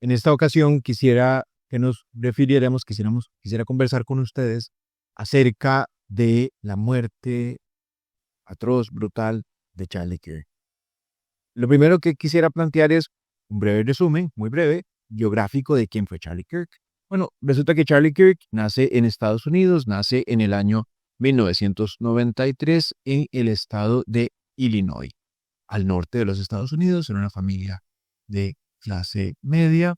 En esta ocasión quisiera que nos refiriéramos, quisiera conversar con ustedes acerca de la muerte atroz, brutal de Charlie Kirk. Lo primero que quisiera plantear es un breve resumen, muy breve, biográfico de quién fue Charlie Kirk. Bueno, resulta que Charlie Kirk nace en Estados Unidos, nace en el año 1993 en el estado de Illinois, al norte de los Estados Unidos, en una familia de clase media.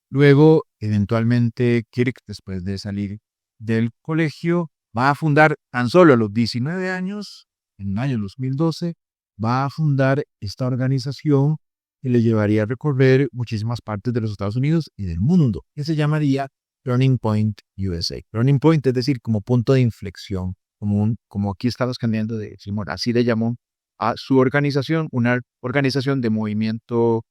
Luego, eventualmente, Kirk, después de salir del colegio, va a fundar tan solo a los 19 años, en el año 2012, va a fundar esta organización que le llevaría a recorrer muchísimas partes de los Estados Unidos y del mundo, que se llamaría Turning Point USA. Turning Point, es decir, como punto de inflexión, como aquí estamos cambiando de Simón, así le llamó a su organización, una organización de movimiento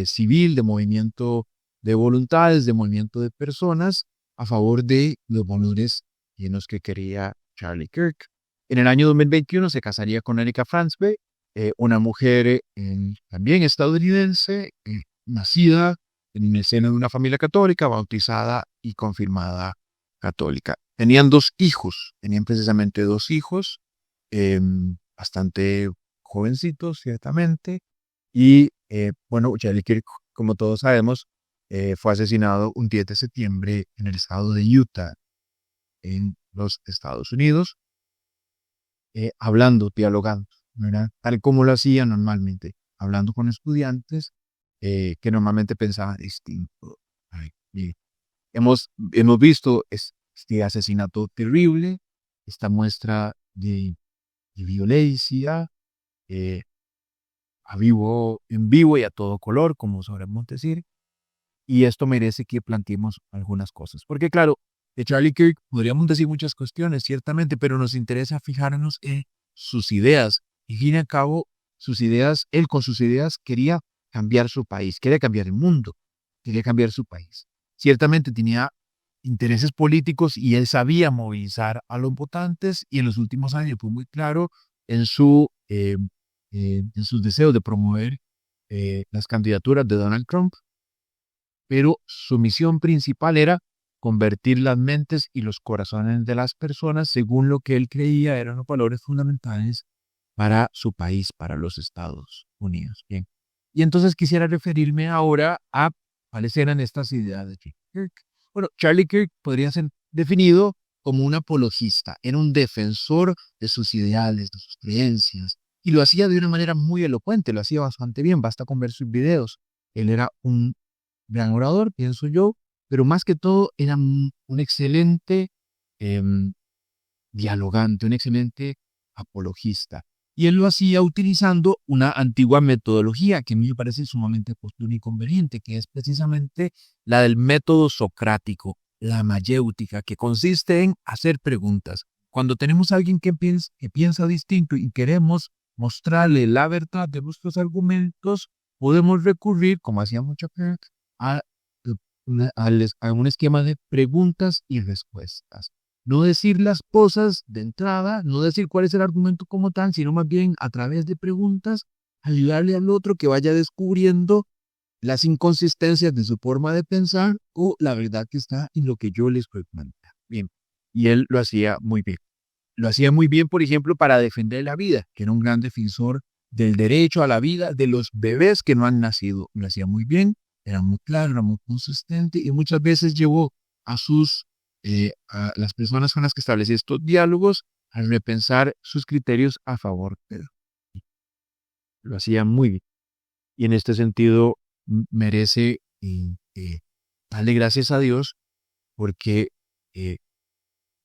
civil, de movimiento de voluntades, de movimiento de personas a favor de los valores en los que quería Charlie Kirk. En el año 2021 se casaría con Erika Fransberg, una mujer también estadounidense, nacida en el seno de una familia católica, bautizada y confirmada católica. Tenían precisamente dos hijos, bastante jovencitos, ciertamente, y bueno, Charlie Kirk, como todos sabemos, fue asesinado un 10 de septiembre en el estado de Utah, en los Estados Unidos, dialogando, ¿verdad? Tal como lo hacía normalmente, hablando con estudiantes que normalmente pensaban distinto. Ay, y hemos visto este asesinato terrible, esta muestra de violencia, en vivo y a todo color, como solemos decir. Y esto merece que planteemos algunas cosas. Porque claro, de Charlie Kirk podríamos decir muchas cuestiones, ciertamente, pero nos interesa fijarnos en sus ideas. Y fin y al cabo, él con sus ideas quería cambiar su país, quería cambiar el mundo, quería cambiar su país. Ciertamente tenía intereses políticos y él sabía movilizar a los votantes y en los últimos años fue muy claro en, en sus deseos de promover las candidaturas de Donald Trump, pero su misión principal era convertir las mentes y los corazones de las personas según lo que él creía eran los valores fundamentales para su país, para los Estados Unidos. Bien. Y entonces quisiera referirme ahora a cuáles eran estas ideas de Charlie Kirk. Bueno, Charlie Kirk podría ser definido como un apologista, era un defensor de sus ideales, de sus creencias, y lo hacía de una manera muy elocuente, lo hacía bastante bien, basta con ver sus videos. Él era un gran orador, pienso yo, pero más que todo era un excelente em, dialogante, un excelente apologista. Y él lo hacía utilizando una antigua metodología que a mí me parece sumamente oportuna y conveniente, que es precisamente la del método socrático, la mayéutica, que consiste en hacer preguntas. Cuando tenemos a alguien que piensa distinto y queremos mostrarle la verdad de nuestros argumentos, podemos recurrir, como hacía mucho Kirk, a, a un esquema de preguntas y respuestas. No decir las cosas de entrada, no decir cuál es el argumento como tal, sino más bien a través de preguntas, ayudarle al otro que vaya descubriendo las inconsistencias de su forma de pensar o la verdad que está en lo que yo les estoy planteando. Bien, y él lo hacía muy bien. Lo hacía muy bien, por ejemplo, para defender la vida, que era un gran defensor del derecho a la vida de los bebés que no han nacido. Lo hacía muy bien, era muy claro, era muy consistente y muchas veces llevó a las personas con las que establecía estos diálogos a repensar sus criterios a favor de él. Lo hacía muy bien. Y en este sentido merece darle gracias a Dios porque eh,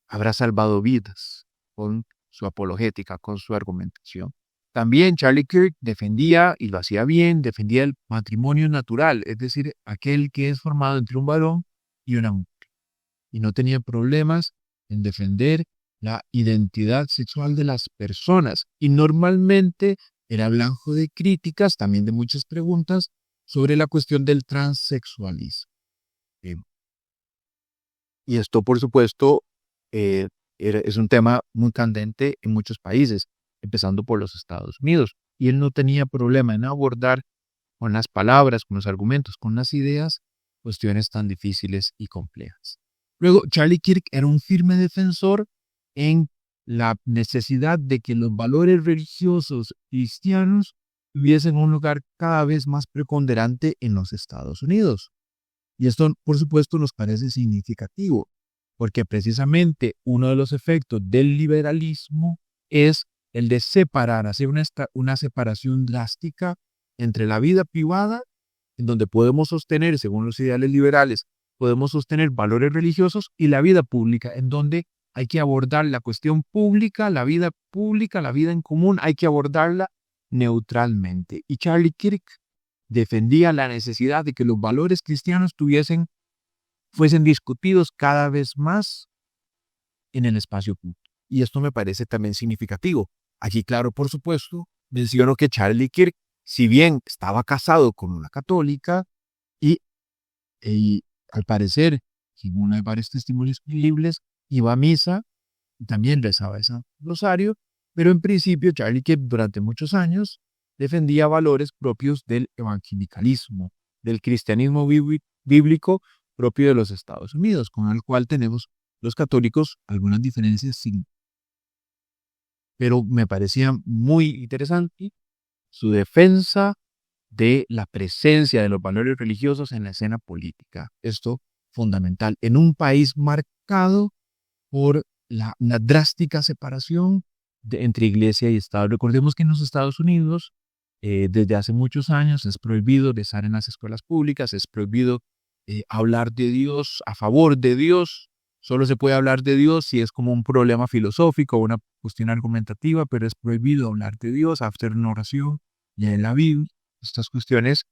habrá salvado vidas con su apologética, con su argumentación. También Charlie Kirk defendía, y lo hacía bien, defendía el matrimonio natural, es decir, aquel que es formado entre un varón y una mujer. Y no tenía problemas en defender la identidad sexual de las personas. Y normalmente era blanco de críticas, también de muchas preguntas, sobre la cuestión del transexualismo. Y esto, por supuesto, eh, es un tema muy candente en muchos países, empezando por los Estados Unidos. Y él no tenía problema en abordar con las palabras, con los argumentos, con las ideas, cuestiones tan difíciles y complejas. Luego, Charlie Kirk era un firme defensor en la necesidad de que los valores religiosos cristianos tuviesen un lugar cada vez más preponderante en los Estados Unidos. Y esto, por supuesto, nos parece significativo, porque precisamente uno de los efectos del liberalismo es el de separar, hacer una separación drástica entre la vida privada, en donde podemos sostener, según los ideales liberales, podemos sostener valores religiosos, y la vida pública, en donde hay que abordar la cuestión pública, la vida en común, hay que abordarla neutralmente. Y Charlie Kirk defendía la necesidad de que los valores cristianos fuesen discutidos cada vez más en el espacio público. Y esto me parece también significativo. Aquí, claro, por supuesto, menciono que Charlie Kirk, si bien estaba casado con una católica y al parecer, según hay varios testimonios creíbles, iba a misa y también rezaba ese rosario, pero en principio Charlie Kirk durante muchos años defendía valores propios del evangelicalismo, del cristianismo bíblico propio de los Estados Unidos, con el cual tenemos los católicos algunas diferencias, sí. Pero me parecía muy interesante su defensa de la presencia de los valores religiosos en la escena política. Esto fundamental en un país marcado por una drástica separación entre iglesia y Estado. Recordemos que en los Estados Unidos, desde hace muchos años, es prohibido rezar en las escuelas públicas, es prohibido hablar de Dios a favor de Dios. Solo se puede hablar de Dios si es como un problema filosófico o una cuestión argumentativa, pero es prohibido hablar de Dios, hacer una oración y en la Biblia. Estas cuestiones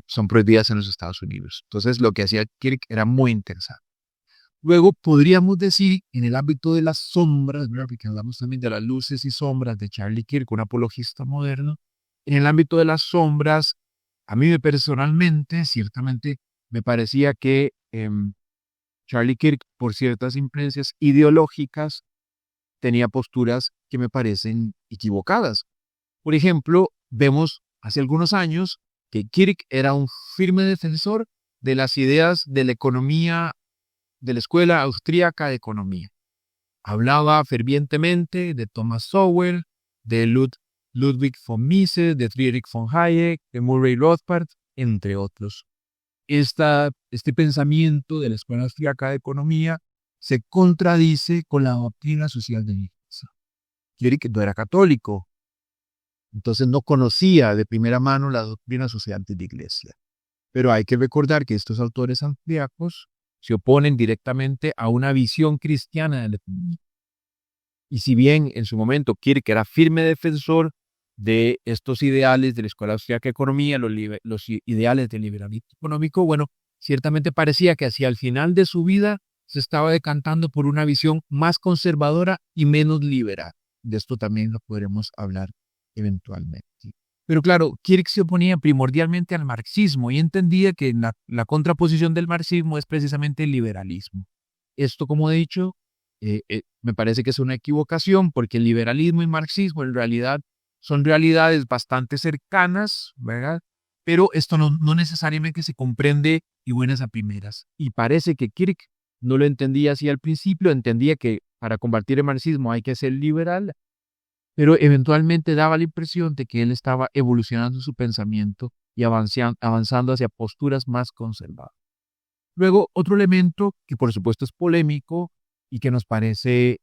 son prohibidas en los Estados Unidos. Entonces, lo que hacía Kirk era muy interesante. Luego, podríamos decir, en el ámbito de las sombras, ¿verdad? Porque hablamos también de las luces y sombras de Charlie Kirk, un apologista moderno. En el ámbito de las sombras, a mí personalmente, ciertamente, me parecía que Charlie Kirk, por ciertas influencias ideológicas, tenía posturas que me parecen equivocadas. Por ejemplo, vemos hace algunos años que Kirk era un firme defensor de las ideas de la economía, de la Escuela Austríaca de Economía. Hablaba fervientemente de Thomas Sowell, de Ludwig von Mises, de Friedrich von Hayek, de Murray Rothbard, entre otros. Este pensamiento de la Escuela Austríaca de Economía se contradice con la doctrina social de la Iglesia. Kirk no era católico, entonces no conocía de primera mano la doctrina social de la Iglesia. Pero hay que recordar que estos autores austríacos se oponen directamente a una visión cristiana de la economía. Y si bien en su momento Kirk era firme defensor de estos ideales de la Escuela Austríaca de Economía, los ideales del liberalismo económico, bueno, ciertamente parecía que hacia el final de su vida se estaba decantando por una visión más conservadora y menos liberal. De esto también lo podremos hablar eventualmente. Pero claro, Kirk se oponía primordialmente al marxismo y entendía que la contraposición del marxismo es precisamente el liberalismo. Esto, como he dicho, me parece que es una equivocación, porque el liberalismo y marxismo en realidad son realidades bastante cercanas, ¿verdad? Pero esto no necesariamente se comprende y buenas a primeras. Y parece que Kirk no lo entendía así al principio, entendía que para combatir el marxismo hay que ser liberal, pero eventualmente daba la impresión de que él estaba evolucionando su pensamiento y avanzando hacia posturas más conservadoras. Luego, otro elemento que por supuesto es polémico y que nos parece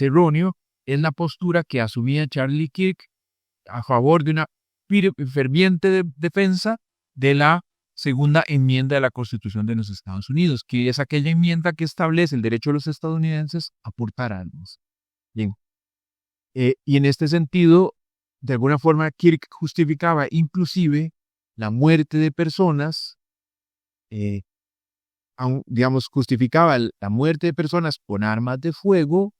erróneo es la postura que asumía Charlie Kirk a favor de una ferviente defensa de la segunda enmienda de la Constitución de los Estados Unidos, que es aquella enmienda que establece el derecho de los estadounidenses a portar armas. Bien. Y en este sentido, de alguna forma, Kirk justificaba inclusive la muerte de personas, justificaba la muerte de personas con armas de fuego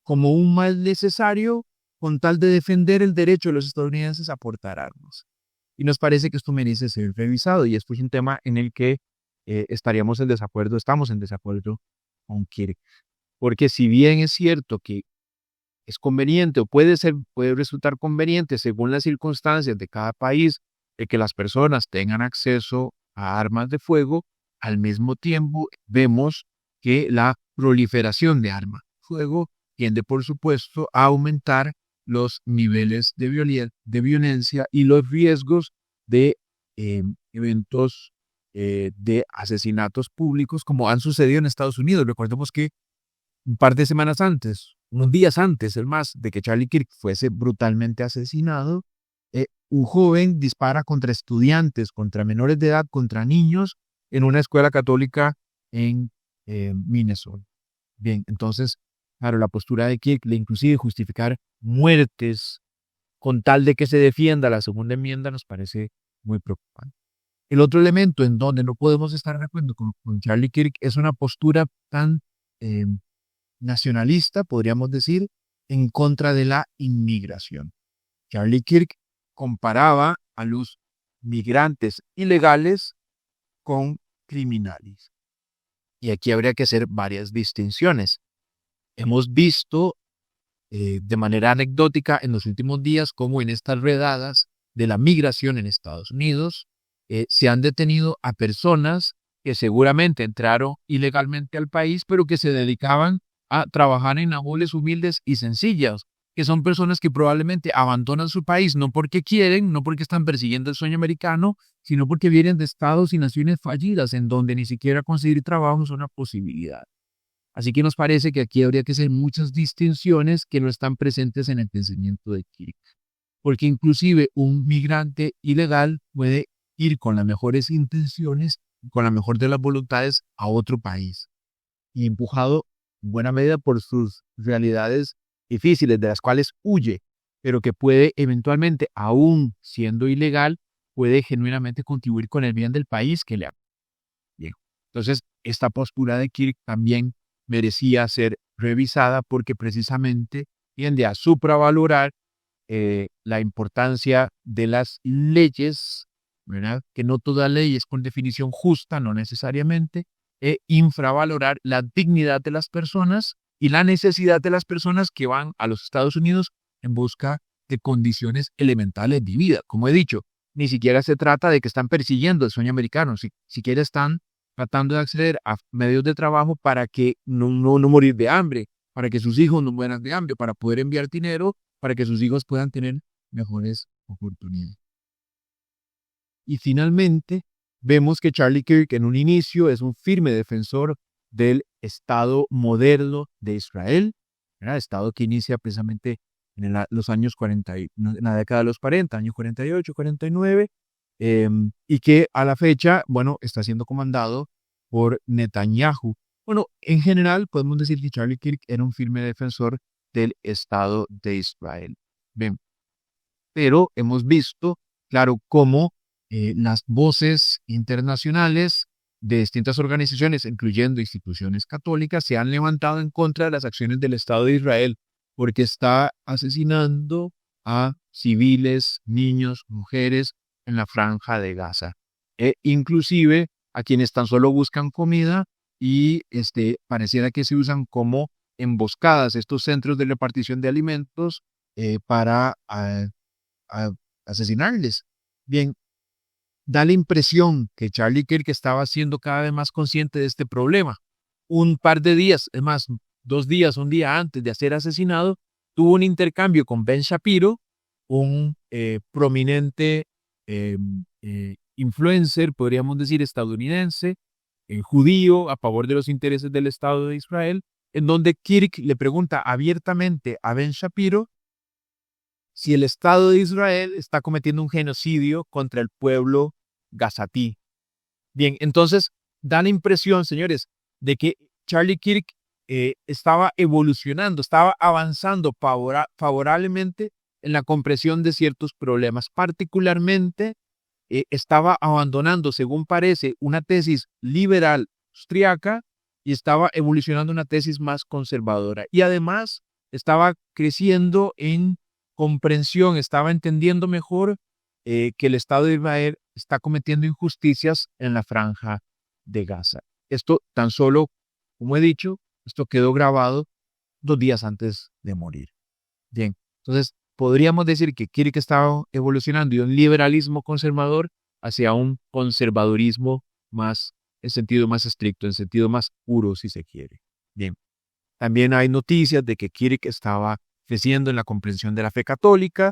como un mal necesario con tal de defender el derecho de los estadounidenses a portar armas. Y nos parece que esto merece ser revisado, y esto es un tema en el que estamos en desacuerdo con Kirk. Porque si bien es cierto que es conveniente o puede resultar conveniente según las circunstancias de cada país de que las personas tengan acceso a armas de fuego. Al mismo tiempo, vemos que la proliferación de armas de fuego tiende, por supuesto, a aumentar los niveles de violencia y los riesgos de eventos de asesinatos públicos como han sucedido en Estados Unidos. Recordemos que un par de semanas antes, unos días antes, el más, de que Charlie Kirk fuese brutalmente asesinado, un joven dispara contra estudiantes, contra menores de edad, contra niños en una escuela católica en Minnesota. Bien, entonces, claro, la postura de Kirk de inclusive justificar muertes con tal de que se defienda la segunda enmienda nos parece muy preocupante. El otro elemento en donde no podemos estar de acuerdo con Charlie Kirk es una postura tan eh, nacionalista, podríamos decir, en contra de la inmigración. Charlie Kirk comparaba a los migrantes ilegales con criminales. Y aquí habría que hacer varias distinciones. Hemos visto de manera anecdótica en los últimos días cómo en estas redadas de la migración en Estados Unidos se han detenido a personas que seguramente entraron ilegalmente al país, pero que se dedicaban a trabajar en labores humildes y sencillas, que son personas que probablemente abandonan su país no porque quieren, no porque están persiguiendo el sueño americano, sino porque vienen de estados y naciones fallidas en donde ni siquiera conseguir trabajo es una posibilidad. Así que nos parece que aquí habría que hacer muchas distinciones que no están presentes en el pensamiento de Kirk. Porque inclusive un migrante ilegal puede ir con las mejores intenciones, con la mejor de las voluntades a otro país. Y empujado en buena medida por sus realidades difíciles, de las cuales huye, pero que puede eventualmente, aún siendo ilegal, puede genuinamente contribuir con el bien del país que le ha. Bien. Entonces, esta postura de Kirk también merecía ser revisada porque precisamente tiende a supravalorar la importancia de las leyes, ¿verdad? Que no toda ley es con definición justa, no necesariamente, e infravalorar la dignidad de las personas y la necesidad de las personas que van a los Estados Unidos en busca de condiciones elementales de vida. Como he dicho, ni siquiera se trata de que están persiguiendo el sueño americano, siquiera están tratando de acceder a medios de trabajo para que no morir de hambre, para que sus hijos no mueran de hambre, para poder enviar dinero, para que sus hijos puedan tener mejores oportunidades. Y finalmente, vemos que Charlie Kirk en un inicio es un firme defensor del Estado moderno de Israel, ¿verdad? Estado que inicia precisamente en los años 40, en la década de los 40, años 48, 49, y que a la fecha, bueno, está siendo comandado por Netanyahu. Bueno, en general podemos decir que Charlie Kirk era un firme defensor del Estado de Israel. Bien, pero hemos visto, claro, cómo las voces internacionales de distintas organizaciones, incluyendo instituciones católicas, se han levantado en contra de las acciones del Estado de Israel, porque está asesinando a civiles, niños, mujeres en la franja de Gaza, inclusive a quienes tan solo buscan comida y pareciera que se usan como emboscadas estos centros de repartición de alimentos para asesinarles. Bien, da la impresión que Charlie Kirk estaba siendo cada vez más consciente de este problema. Un par de días, es más, 2 días, un día antes de ser asesinado, tuvo un intercambio con Ben Shapiro, un prominente influencer, podríamos decir, estadounidense, judío, a favor de los intereses del Estado de Israel, en donde Kirk le pregunta abiertamente a Ben Shapiro si el Estado de Israel está cometiendo un genocidio contra el pueblo gazatí. Bien, entonces da la impresión, señores, de que Charlie Kirk estaba evolucionando, estaba avanzando favorablemente en la comprensión de ciertos problemas. Particularmente, estaba abandonando, según parece, una tesis liberal austriaca y estaba evolucionando una tesis más conservadora. Y además estaba creciendo en comprensión, estaba entendiendo mejor que el Estado de Israel está cometiendo injusticias en la franja de Gaza. Esto tan solo, como he dicho, esto quedó grabado 2 días antes de morir. Bien, entonces podríamos decir que Kirk estaba evolucionando de un liberalismo conservador hacia un conservadurismo más, en sentido más estricto, en sentido más puro, si se quiere. Bien, también hay noticias de que Kirk estaba creciendo en la comprensión de la fe católica,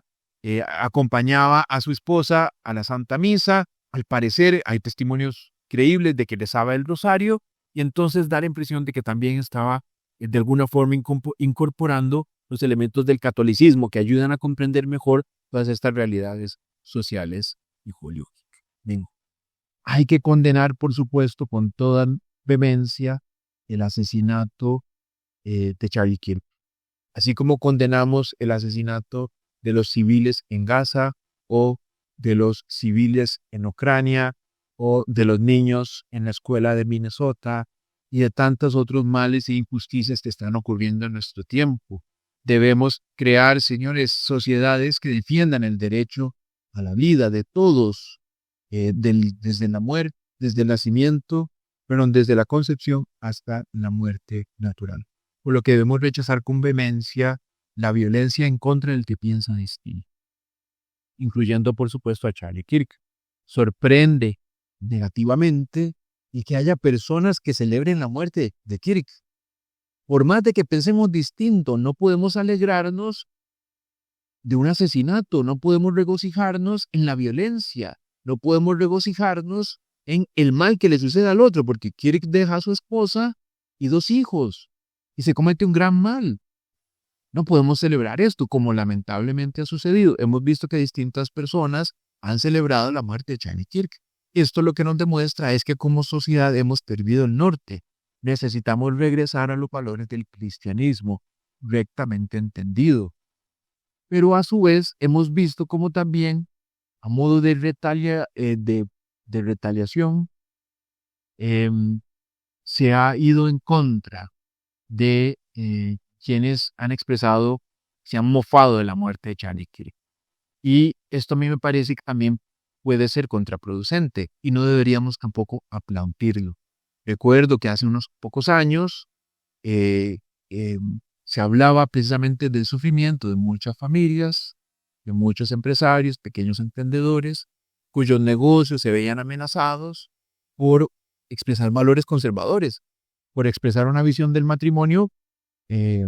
acompañaba a su esposa a la Santa Misa, al parecer hay testimonios creíbles de que rezaba el rosario, y entonces da la impresión de que también estaba de alguna forma incorporando los elementos del catolicismo que ayudan a comprender mejor todas estas realidades sociales y jurídicas. Bien. Hay que condenar, por supuesto, con toda vehemencia el asesinato de Charlie Kirk, así como condenamos el asesinato de los civiles en Gaza o de los civiles en Ucrania o de los niños en la escuela de Minnesota y de tantos otros males e injusticias que están ocurriendo en nuestro tiempo. Debemos crear, señores, sociedades que defiendan el derecho a la vida de todos, desde la muerte, desde el nacimiento, pero desde la concepción hasta la muerte natural. Por lo que debemos rechazar con vehemencia la violencia en contra del que piensa distinto, incluyendo por supuesto a Charlie Kirk. Sorprende negativamente y que haya personas que celebren la muerte de Kirk. Por más de que pensemos distinto, no podemos alegrarnos de un asesinato, no podemos regocijarnos en la violencia, no podemos regocijarnos en el mal que le sucede al otro, porque Kirk deja a su esposa y 2 hijos y se comete un gran mal. No podemos celebrar esto, como lamentablemente ha sucedido. Hemos visto que distintas personas han celebrado la muerte de Charlie Kirk. Esto lo que nos demuestra es que como sociedad hemos perdido el norte. Necesitamos regresar a los valores del cristianismo, rectamente entendido. Pero a su vez hemos visto como también, a modo de retaliación, se ha ido en contra de quienes han expresado, se han mofado de la muerte de Charlie Kirk. Y esto a mí me parece que también puede ser contraproducente y no deberíamos tampoco aplaudirlo. Recuerdo que hace unos pocos años eh, eh, se hablaba precisamente del sufrimiento de muchas familias, de muchos empresarios, pequeños emprendedores, cuyos negocios se veían amenazados por expresar valores conservadores, por expresar una visión del matrimonio eh,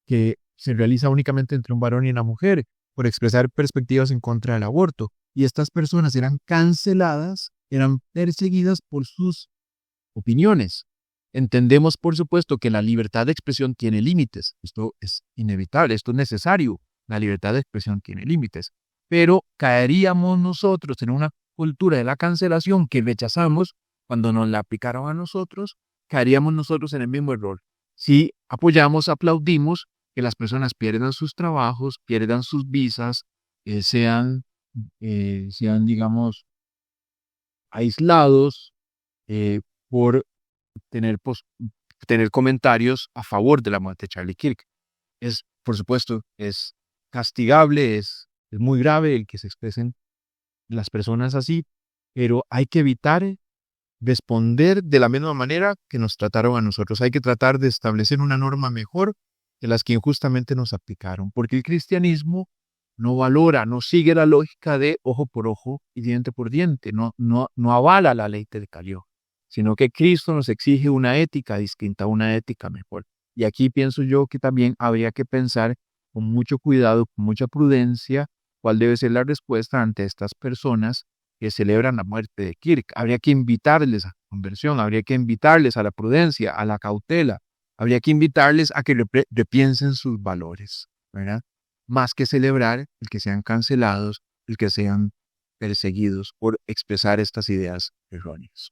que se realiza únicamente entre un varón y una mujer, por expresar perspectivas en contra del aborto. Y estas personas eran canceladas, eran perseguidas por sus opiniones. Entendemos, por supuesto, que la libertad de expresión tiene límites. Esto es inevitable, esto es necesario. La libertad de expresión tiene límites. Pero caeríamos nosotros en una cultura de la cancelación que rechazamos cuando nos la aplicaron a nosotros, caeríamos nosotros en el mismo error. Si apoyamos, aplaudimos que las personas pierdan sus trabajos, pierdan sus visas, sean, digamos, aislados por tener, tener comentarios a favor de la muerte de Charlie Kirk. Por supuesto, es castigable, es muy grave el que se expresen las personas así, pero hay que evitar responder de la misma manera que nos trataron a nosotros. Hay que tratar de establecer una norma mejor que las que injustamente nos aplicaron, porque el cristianismo no valora, no sigue la lógica de ojo por ojo y diente por diente, no avala la ley de Calió, sino que Cristo nos exige una ética distinta, una ética mejor. Y aquí pienso yo que también habría que pensar con mucho cuidado, con mucha prudencia, cuál debe ser la respuesta ante estas personas que celebran la muerte de Kirk. Habría que invitarles a la conversión, habría que invitarles a la prudencia, a la cautela, habría que invitarles a que repiensen sus valores, ¿verdad? Más que celebrar el que sean cancelados, el que sean perseguidos por expresar estas ideas erróneas.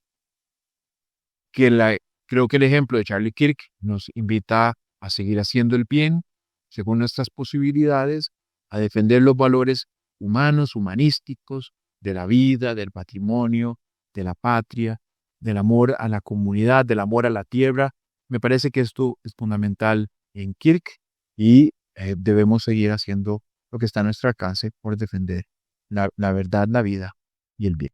Creo que el ejemplo de Charlie Kirk nos invita a seguir haciendo el bien según nuestras posibilidades, a defender los valores humanos, humanísticos, de la vida, del patrimonio, de la patria, del amor a la comunidad, del amor a la tierra. Me parece que esto es fundamental en Kirk y debemos seguir haciendo lo que está a nuestro alcance por defender la verdad, la vida y el bien.